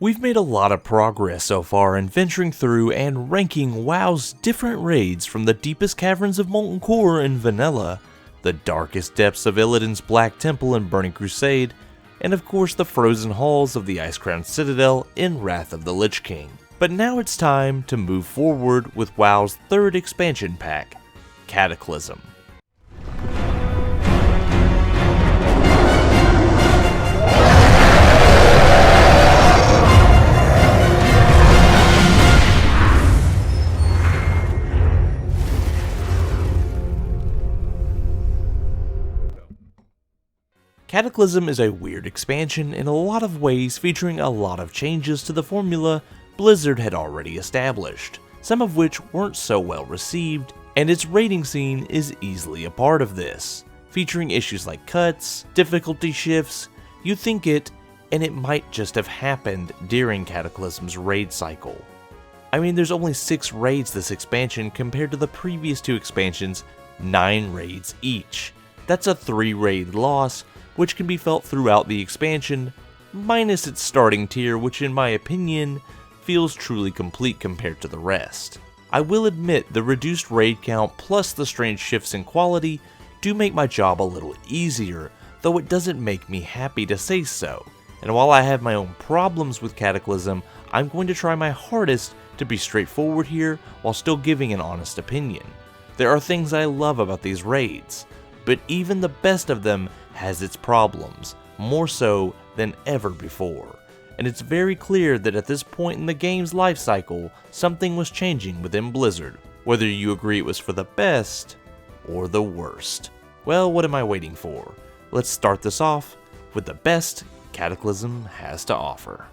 We've made a lot of progress so far in venturing through and ranking WoW's different raids, from the deepest caverns of Molten Core in Vanilla, the darkest depths of Illidan's Black Temple in Burning Crusade, and of course the frozen halls of the Ice-Crowned Citadel in Wrath of the Lich King. But now it's time to move forward with WoW's third expansion pack, Cataclysm. Cataclysm is a weird expansion in a lot of ways, featuring a lot of changes to the formula Blizzard had already established, some of which weren't so well received, and its raiding scene is easily a part of this, featuring issues like cuts, difficulty shifts. You think it, and it might just have happened during Cataclysm's raid cycle. I mean, there's only 6 raids this expansion compared to the previous 2 expansions, 9 raids each. That's a 3 raid loss, which can be felt throughout the expansion, minus its starting tier, which in my opinion feels truly complete compared to the rest. I will admit the reduced raid count plus the strange shifts in quality do make my job a little easier, though it doesn't make me happy to say so. And while I have my own problems with Cataclysm, I'm going to try my hardest to be straightforward here while still giving an honest opinion. There are things I love about these raids, but even the best of them has its problems, more so than ever before. And it's very clear that at this point in the game's life cycle, something was changing within Blizzard, whether you agree it was for the best or the worst. Well, what am I waiting for? Let's start this off with the best Cataclysm has to offer.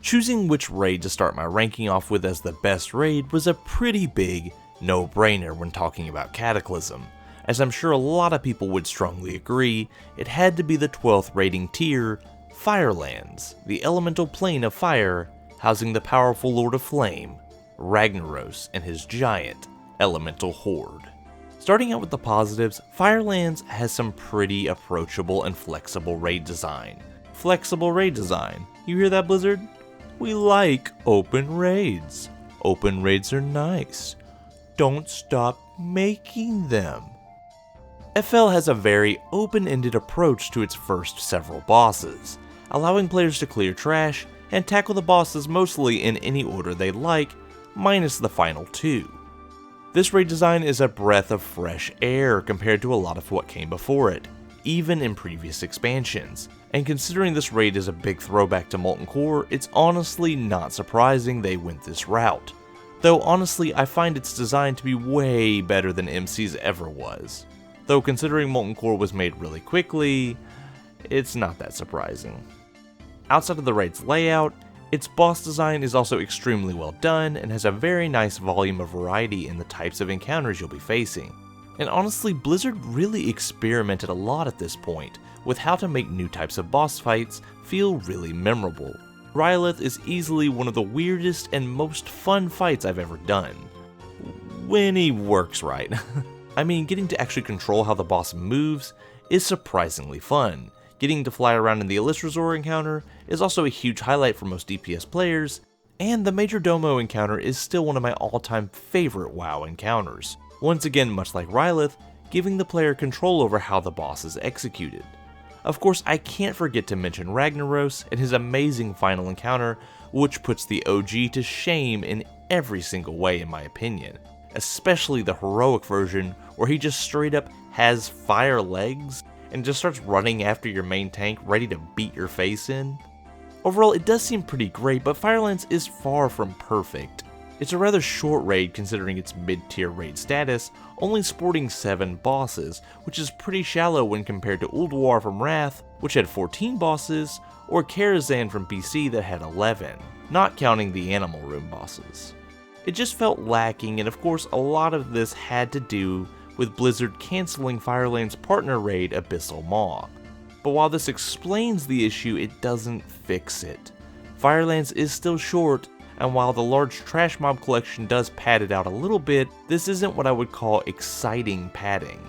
Choosing which raid to start my ranking off with as the best raid was a pretty big no-brainer when talking about Cataclysm. As I'm sure a lot of people would strongly agree, it had to be the 12th rating tier, Firelands, the elemental plane of fire, housing the powerful Lord of Flame, Ragnaros, and his giant elemental horde. Starting out with the positives, Firelands has some pretty approachable and flexible raid design. Flexible raid design, you hear that, Blizzard? We like open raids. Open raids are nice. Don't stop making them. FL has a very open-ended approach to its first several bosses, allowing players to clear trash and tackle the bosses mostly in any order they like, minus the final 2. This raid design is a breath of fresh air compared to a lot of what came before it, even in previous expansions. And considering this raid is a big throwback to Molten Core, it's honestly not surprising they went this route. Though honestly, I find its design to be way better than MC's ever was. Though considering Molten Core was made really quickly, it's not that surprising. Outside of the raid's layout, its boss design is also extremely well done and has a very nice volume of variety in the types of encounters you'll be facing. And honestly, Blizzard really experimented a lot at this point with how to make new types of boss fights feel really memorable. Rylith is easily one of the weirdest and most fun fights I've ever done. When he works right. I mean, getting to actually control how the boss moves is surprisingly fun. Getting to fly around in the Elisrazor encounter is also a huge highlight for most DPS players, and the Major Domo encounter is still one of my all-time favorite WoW encounters. Once again, much like Rylith, giving the player control over how the boss is executed. Of course, I can't forget to mention Ragnaros and his amazing final encounter, which puts the OG to shame in every single way in my opinion. Especially the heroic version, where he just straight up has fire legs and just starts running after your main tank ready to beat your face in. Overall, it does seem pretty great, but Firelands is far from perfect. It's a rather short raid considering its mid-tier raid status, only sporting 7 bosses, which is pretty shallow when compared to Ulduar from Wrath, which had 14 bosses, or Karazhan from BC that had 11, not counting the Animal Room bosses. It just felt lacking, and of course a lot of this had to do with Blizzard cancelling Firelands' partner raid Abyssal Maw. But while this explains the issue, it doesn't fix it. Firelands is still short, and while the large trash mob collection does pad it out a little bit, this isn't what I would call exciting padding.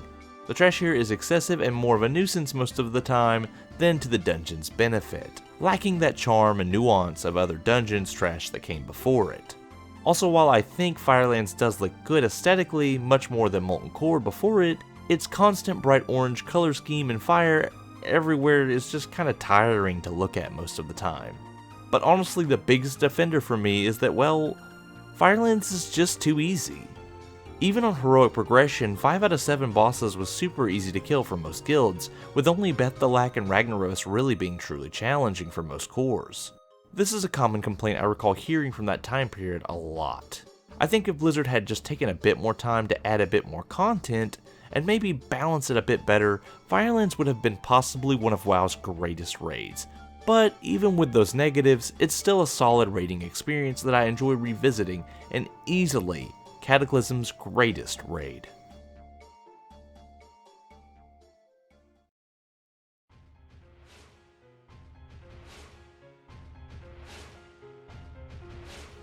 The trash here is excessive and more of a nuisance most of the time than to the dungeon's benefit, lacking that charm and nuance of other dungeons trash that came before it. Also, while I think Firelands does look good aesthetically, much more than Molten Core before it, its constant bright orange color scheme and fire everywhere is just kinda tiring to look at most of the time. But honestly, the biggest offender for me is that, well, Firelands is just too easy. Even on heroic progression, 5 out of 7 bosses was super easy to kill for most guilds, with only Bethelak and Ragnaros really being truly challenging for most cores. This is a common complaint I recall hearing from that time period a lot. I think if Blizzard had just taken a bit more time to add a bit more content, and maybe balance it a bit better, Firelands would have been possibly one of WoW's greatest raids. But even with those negatives, it's still a solid raiding experience that I enjoy revisiting, and easily Cataclysm's greatest raid.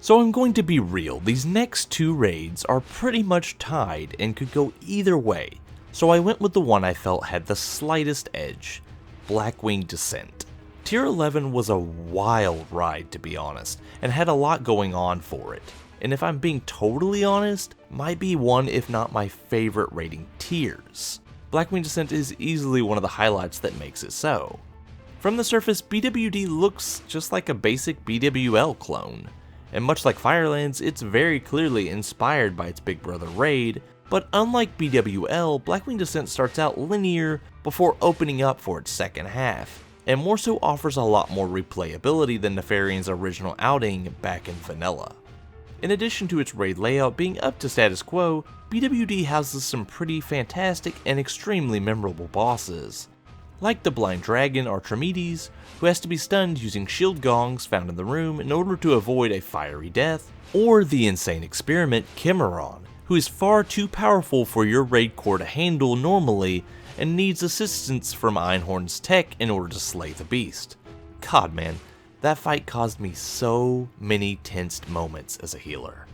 So I'm going to be real, these next 2 raids are pretty much tied and could go either way, so I went with the one I felt had the slightest edge, Blackwing Descent. Tier 11 was a wild ride, to be honest, and had a lot going on for it, and if I'm being totally honest, might be one if not my favorite raiding tiers. Blackwing Descent is easily one of the highlights that makes it so. From the surface, BWD looks just like a basic BWL clone, and much like Firelands, it's very clearly inspired by its big brother raid, but unlike BWL, Blackwing Descent starts out linear before opening up for its second half, and more so offers a lot more replayability than Nefarian's original outing back in vanilla. In addition to its raid layout being up to status quo, BWD houses some pretty fantastic and extremely memorable bosses, like the blind dragon Archimedes, who has to be stunned using shield gongs found in the room in order to avoid a fiery death, or the insane experiment Cimarron, who is far too powerful for your raid core to handle normally and needs assistance from Einhorn's tech in order to slay the beast. God man, that fight caused me so many tensed moments as a healer.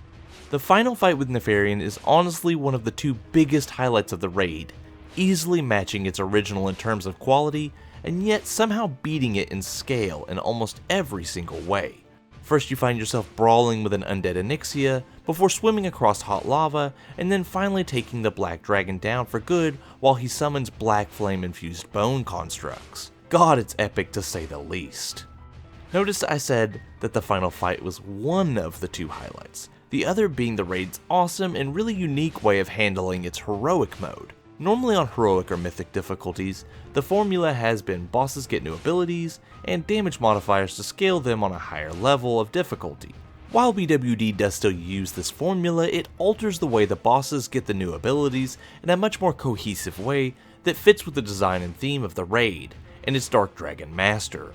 The final fight with Nefarian is honestly one of the 2 biggest highlights of the raid, easily matching its original in terms of quality, and yet somehow beating it in scale in almost every single way. First you find yourself brawling with an undead Onyxia, before swimming across hot lava, and then finally taking the black dragon down for good while he summons black flame infused bone constructs. God, it's epic to say the least. Notice I said that the final fight was one of the 2 highlights, the other being the raid's awesome and really unique way of handling its heroic mode. Normally on heroic or mythic difficulties, the formula has been bosses get new abilities and damage modifiers to scale them on a higher level of difficulty. While BWD does still use this formula, it alters the way the bosses get the new abilities in a much more cohesive way that fits with the design and theme of the raid and its Dark Dragon Master.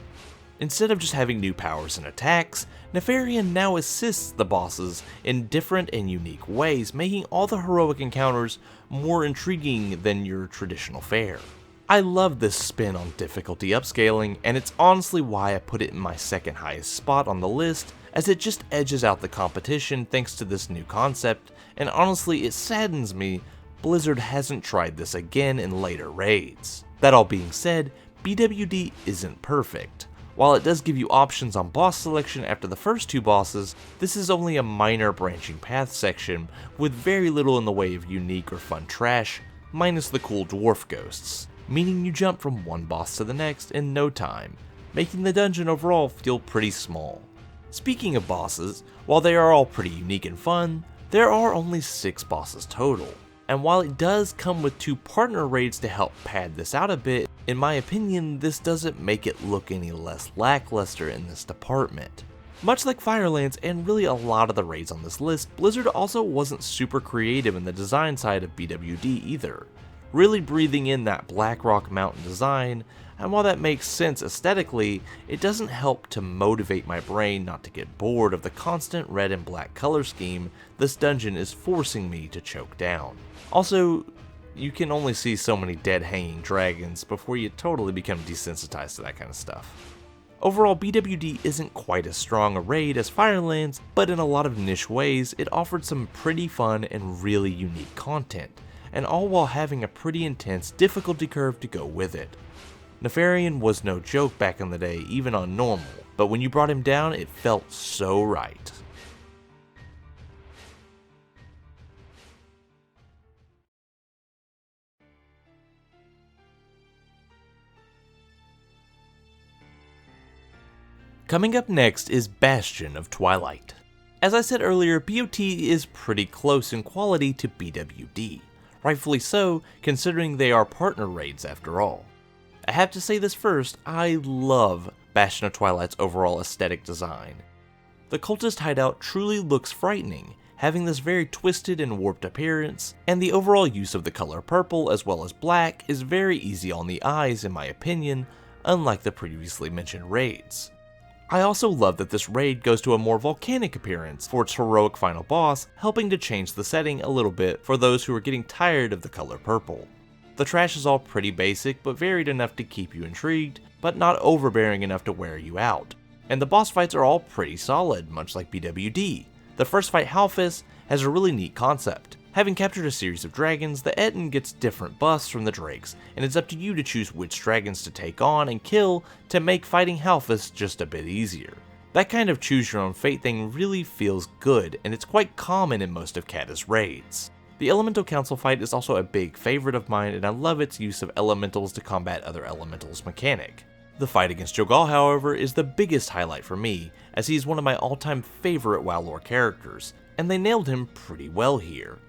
Instead of just having new powers and attacks, Nefarian now assists the bosses in different and unique ways, making all the heroic encounters more intriguing than your traditional fare. I love this spin on difficulty upscaling, and it's honestly why I put it in my second highest spot on the list, as it just edges out the competition thanks to this new concept, and honestly it saddens me Blizzard hasn't tried this again in later raids. That all being said, BWD isn't perfect. While it does give you options on boss selection after the first 2 bosses, this is only a minor branching path section with very little in the way of unique or fun trash, minus the cool dwarf ghosts, meaning you jump from one boss to the next in no time, making the dungeon overall feel pretty small. Speaking of bosses, while they are all pretty unique and fun, there are only 6 bosses total. And while it does come with 2 partner raids to help pad this out a bit, in my opinion, this doesn't make it look any less lackluster in this department. Much like Firelands and really a lot of the raids on this list, Blizzard also wasn't super creative in the design side of BWD either, really breathing in that Blackrock Mountain design, and while that makes sense aesthetically, it doesn't help to motivate my brain not to get bored of the constant red and black color scheme this dungeon is forcing me to choke down. Also, you can only see so many dead hanging dragons before you totally become desensitized to that kind of stuff. Overall, BWD isn't quite as strong a raid as Firelands, but in a lot of niche ways, it offered some pretty fun and really unique content, and all while having a pretty intense difficulty curve to go with it. Nefarian was no joke back in the day, even on normal, but when you brought him down, it felt so right. Coming up next is Bastion of Twilight. As I said earlier, BOT is pretty close in quality to BWD. Rightfully so, considering they are partner raids after all. I have to say this first, I love Bastion of Twilight's overall aesthetic design. The cultist hideout truly looks frightening, having this very twisted and warped appearance, and the overall use of the color purple as well as black is very easy on the eyes in my opinion, unlike the previously mentioned raids. I also love that this raid goes to a more volcanic appearance for its heroic final boss, helping to change the setting a little bit for those who are getting tired of the color purple. The trash is all pretty basic but varied enough to keep you intrigued, but not overbearing enough to wear you out. And the boss fights are all pretty solid, much like BWD. The first fight, Halfus, has a really neat concept. Having captured a series of dragons, the Etten gets different buffs from the drakes, and it's up to you to choose which dragons to take on and kill to make fighting Halfus just a bit easier. That kind of choose your own fate thing really feels good, and it's quite common in most of Kata's raids. The Elemental Council fight is also a big favorite of mine, and I love its use of elementals to combat other elementals mechanic. The fight against Jogal, however, is the biggest highlight for me, as he's one of my all-time favorite WoW lore characters, and they nailed him pretty well here.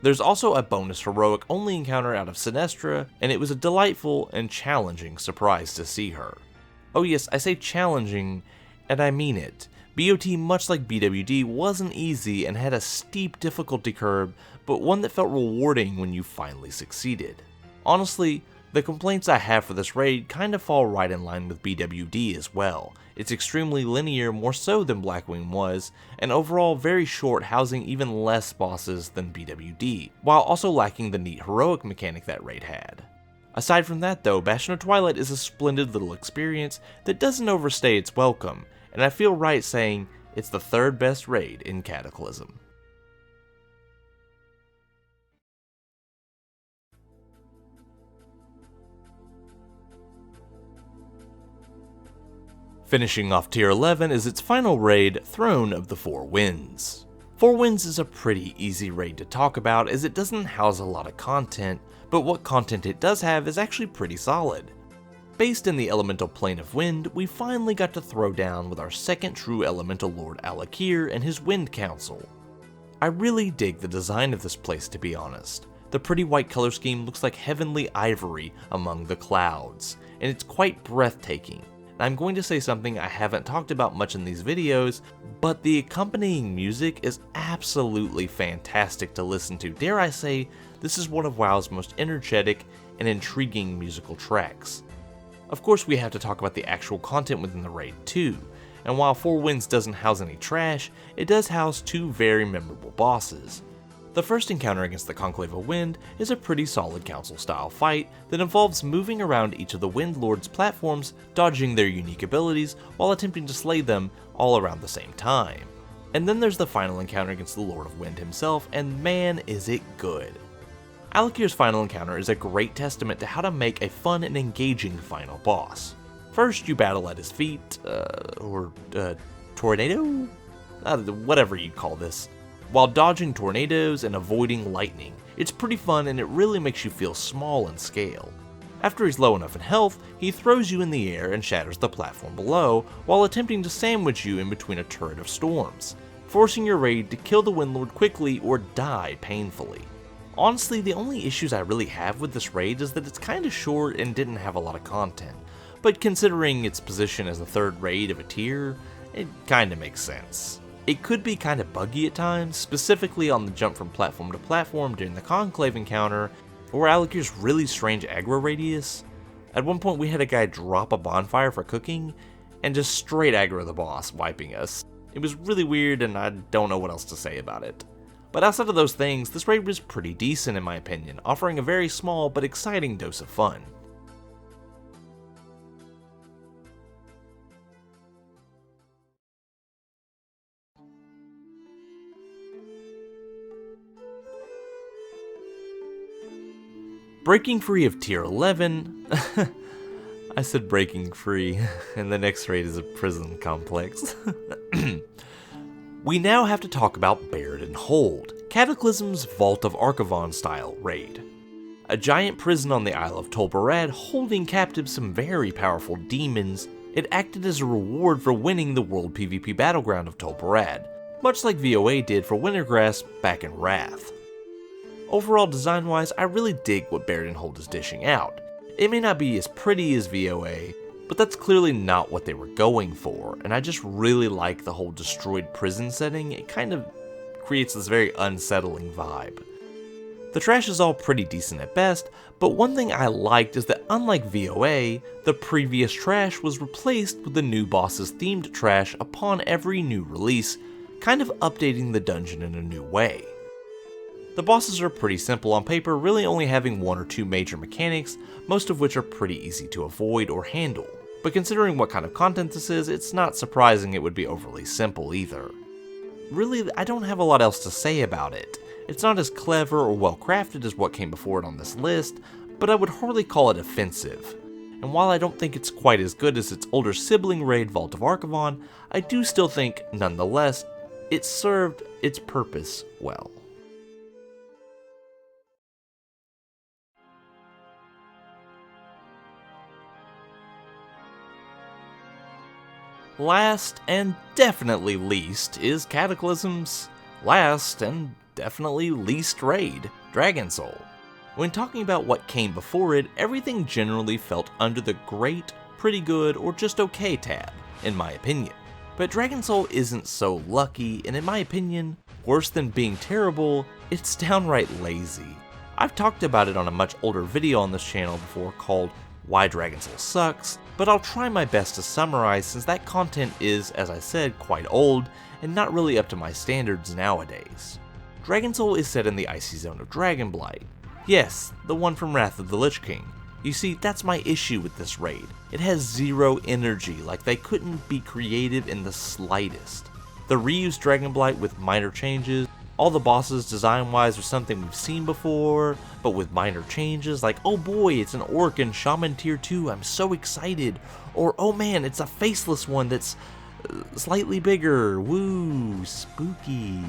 There's also a bonus heroic only encounter out of Sinestra, and it was a delightful and challenging surprise to see her. Oh yes, I say challenging, and I mean it. BOT, much like BWD, wasn't easy and had a steep difficulty curve, but one that felt rewarding when you finally succeeded. Honestly, the complaints I have for this raid kind of fall right in line with BWD as well. It's extremely linear, more so than Blackwing was, and overall very short, housing even less bosses than BWD, while also lacking the neat heroic mechanic that raid had. Aside from that though, Bastion of Twilight is a splendid little experience that doesn't overstay its welcome, and I feel right saying it's the third best raid in Cataclysm. Finishing off tier 11 is its final raid, Throne of the Four Winds. Four Winds is a pretty easy raid to talk about as it doesn't house a lot of content, but what content it does have is actually pretty solid. Based in the elemental plane of wind, we finally got to throw down with our second true elemental lord Alakir and his Wind Council. I really dig the design of this place, to be honest. The pretty white color scheme looks like heavenly ivory among the clouds, and it's quite breathtaking. I'm going to say something I haven't talked about much in these videos, but the accompanying music is absolutely fantastic to listen to. Dare I say, this is one of WoW's most energetic and intriguing musical tracks. Of course, we have to talk about the actual content within the raid too, and while Four Winds doesn't house any trash, it does house two very memorable bosses. The first encounter against the Conclave of Wind is a pretty solid council-style fight that involves moving around each of the Wind Lord's platforms, dodging their unique abilities while attempting to slay them all around the same time. And then there's the final encounter against the Lord of Wind himself, and man is it good. Alakir's final encounter is a great testament to how to make a fun and engaging final boss. First, you battle at his feet, tornado? Whatever you call this. While dodging tornadoes and avoiding lightning. It's pretty fun and it really makes you feel small in scale. After he's low enough in health, he throws you in the air and shatters the platform below, while attempting to sandwich you in between a turret of storms, forcing your raid to kill the Windlord quickly or die painfully. Honestly, the only issues I really have with this raid is that it's kinda short and didn't have a lot of content, but considering its position as the third raid of a tier, it kinda makes sense. It could be kinda buggy at times, specifically on the jump from platform to platform during the Conclave encounter, or Alakir's really strange aggro radius. At one point we had a guy drop a bonfire for cooking, and just straight aggro the boss, wiping us. It was really weird and I don't know what else to say about it. But outside of those things, this raid was pretty decent in my opinion, offering a very small but exciting dose of fun. Breaking free of tier 11, I said breaking free, and the next raid is a prison complex. We now have to talk about Baradin Hold, Cataclysm's Vault of Archivon style raid. A giant prison on the Isle of Tol Barad holding captive some very powerful demons, it acted as a reward for winning the World PvP Battleground of Tol Barad, much like VOA did for Wintergrass back in Wrath. Overall design-wise, I really dig what Baradin Hold is dishing out. It may not be as pretty as VOA, but that's clearly not what they were going for, and I just really like the whole destroyed prison setting. It kind of creates this very unsettling vibe. The trash is all pretty decent at best, but one thing I liked is that unlike VOA, the previous trash was replaced with the new boss's themed trash upon every new release, kind of updating the dungeon in a new way. The bosses are pretty simple on paper, really only having one or two major mechanics, most of which are pretty easy to avoid or handle. But considering what kind of content this is, it's not surprising it would be overly simple either. Really, I don't have a lot else to say about it. It's not as clever or well crafted as what came before it on this list, but I would hardly call it offensive. And while I don't think it's quite as good as its older sibling raid Vault of Archivon, I do still think, nonetheless, it served its purpose well. Last and definitely least is Cataclysm's last and definitely least raid, Dragon Soul. When talking about what came before it, everything generally felt under the great, pretty good, or just okay tab, in my opinion. But Dragon Soul isn't so lucky, and in my opinion, worse than being terrible, it's downright lazy. I've talked about it on a much older video on this channel before called Why Dragon Soul Sucks, but I'll try my best to summarize since that content is, as I said, quite old and not really up to my standards nowadays. Dragon Soul is set in the icy zone of Dragonblight. Yes, the one from Wrath of the Lich King. You see, that's my issue with this raid. It has zero energy, like they couldn't be creative in the slightest. The reused Dragonblight with minor changes, all the bosses design-wise are something we've seen before, but with minor changes, like oh boy, it's an orc in Shaman tier 2, I'm so excited, or oh man, it's a faceless one that's slightly bigger, woo, spooky.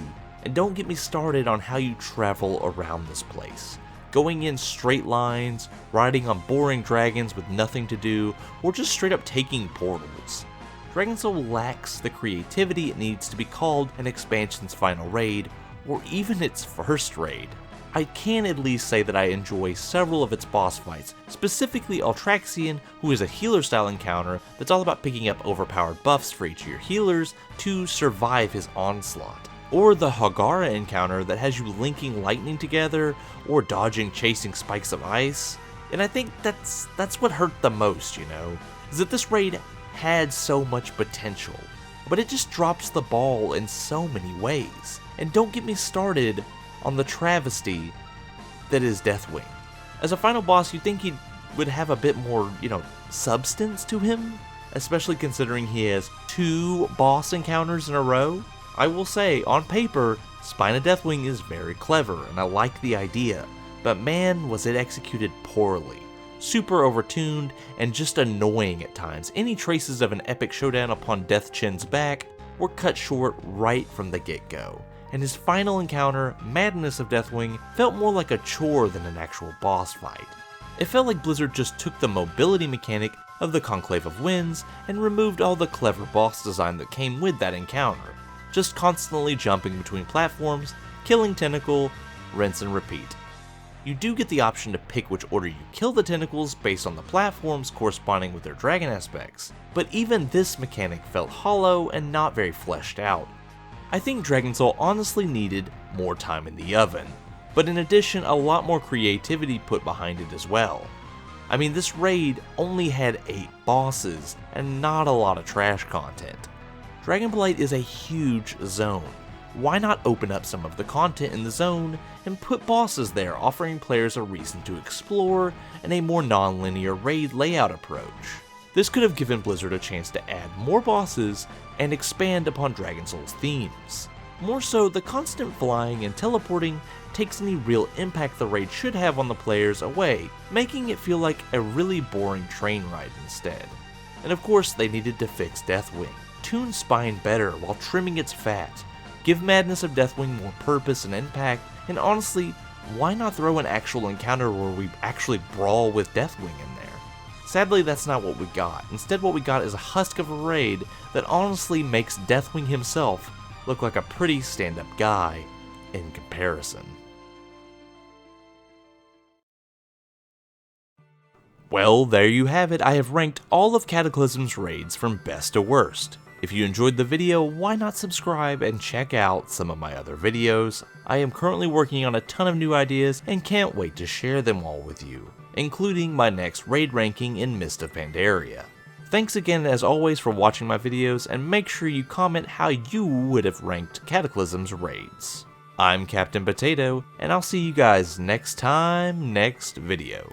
And don't get me started on how you travel around this place. Going in straight lines, riding on boring dragons with nothing to do, or just straight up taking portals. Dragon Soul lacks the creativity it needs to be called an expansion's final raid, or even its first raid. I can at least say that I enjoy several of its boss fights, specifically Altraxian, who is a healer style encounter that's all about picking up overpowered buffs for each of your healers to survive his onslaught. Or the Hagara encounter that has you linking lightning together, or dodging chasing spikes of ice. And I think that's what hurt the most, you know, is that this raid had so much potential, but it just drops the ball in so many ways. And don't get me started on the travesty that is Deathwing. As a final boss, you'd think he would have a bit more, substance to him, especially considering he has 2 boss encounters in a row. I will say, on paper, Spine of Deathwing is very clever, and I like the idea, but man, was it executed poorly. Super overtuned, and just annoying at times. Any traces of an epic showdown upon Deathchin's back were cut short right from the get-go. And his final encounter, Madness of Deathwing, felt more like a chore than an actual boss fight. It felt like Blizzard just took the mobility mechanic of the Conclave of Winds and removed all the clever boss design that came with that encounter, just constantly jumping between platforms, killing Tentacle, rinse and repeat. You do get the option to pick which order you kill the tentacles based on the platforms corresponding with their dragon aspects, but even this mechanic felt hollow and not very fleshed out. I think Dragon Soul honestly needed more time in the oven, but in addition a lot more creativity put behind it as well. I mean, this raid only had 8 bosses and not a lot of trash content. Dragonblight is a huge zone. Why not open up some of the content in the zone and put bosses there, offering players a reason to explore and a more non-linear raid layout approach? This could have given Blizzard a chance to add more bosses and expand upon Dragon Soul's themes. More so, the constant flying and teleporting takes any real impact the raid should have on the players away, making it feel like a really boring train ride instead. And of course, they needed to fix Deathwing. Tune Spine better while trimming its fat. Give Madness of Deathwing more purpose and impact, and honestly, why not throw an actual encounter where we actually brawl with Deathwing in there? Sadly, that's not what we got. Instead, what we got is a husk of a raid that honestly makes Deathwing himself look like a pretty stand-up guy in comparison. Well, there you have it. I have ranked all of Cataclysm's raids from best to worst. If you enjoyed the video, why not subscribe and check out some of my other videos? I am currently working on a ton of new ideas and can't wait to share them all with you, including my next raid ranking in Mist of Pandaria. Thanks again as always for watching my videos, and make sure you comment how you would have ranked Cataclysm's raids. I'm Captain Potato, and I'll see you guys next time, next video.